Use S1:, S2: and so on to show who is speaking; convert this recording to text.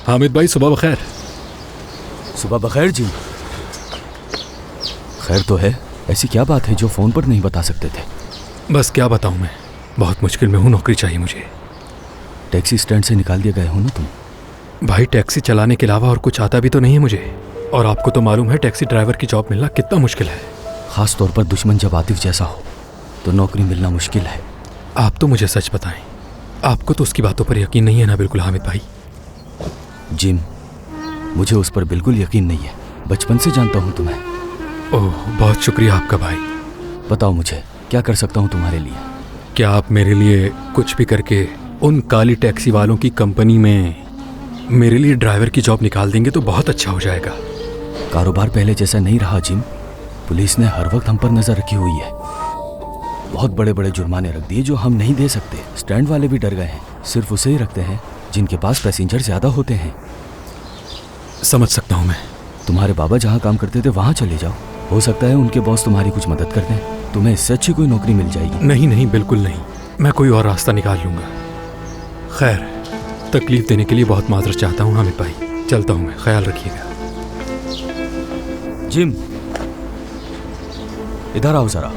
S1: हामिद भाई सुबह बखैर।
S2: सुबह बखैर जी। खैर तो है, ऐसी क्या बात है जो फ़ोन पर नहीं बता सकते थे?
S1: बस क्या बताऊं, मैं बहुत मुश्किल में हूँ, नौकरी चाहिए मुझे।
S2: टैक्सी स्टैंड से निकाल दिए गए हो ना तुम?
S1: भाई टैक्सी चलाने के अलावा और कुछ आता भी तो नहीं है मुझे, और आपको तो मालूम है टैक्सी ड्राइवर की जॉब मिलना कितना मुश्किल है।
S2: ख़ास तौर पर दुश्मन जब आतिफ जैसा हो तो नौकरी मिलना मुश्किल है।
S1: आप तो मुझे सच बताएं, आपको तो उसकी बातों पर यकीन नहीं है ना? बिल्कुल हामिद भाई।
S2: जिम, मुझे उस पर बिल्कुल यकीन नहीं है। बचपन से जानता हूँ तुम्हें।
S1: ओह, बहुत शुक्रिया आपका भाई।
S2: बताओ मुझे, क्या कर सकता हूँ तुम्हारे लिए?
S1: क्या आप मेरे लिए कुछ भी करके उन काली टैक्सी वालों की कंपनी में मेरे लिए ड्राइवर की जॉब निकाल देंगे तो बहुत अच्छा हो जाएगा।
S2: कारोबार पहले जैसा नहीं रहा जिम। पुलिस ने हर वक्त हम पर नज़र रखी हुई है। बहुत बड़े बड़े जुर्माने रख दिए जो हम नहीं दे सकते। स्टैंड वाले भी डर गए हैं। सिर्फ उसे ही रखते हैं जिनके पास पैसेंजर ज़्यादा होते हैं।
S1: समझ सकता हूँ मैं।
S2: तुम्हारे बाबा जहाँ काम करते थे वहाँ चले जाओ, हो सकता है उनके बॉस तुम्हारी कुछ मदद कर दें। तुम्हें इससे अच्छी कोई नौकरी मिल जाएगी।
S1: नहीं नहीं, बिल्कुल नहीं, मैं कोई और रास्ता निकाल लूँगा। खैर, तकलीफ देने के लिए बहुत माजरत चाहता हूँ हामिद भाई। चलता हूँ मैं, ख्याल रखिएगा।
S2: जिम, इधर आओ ज़रा।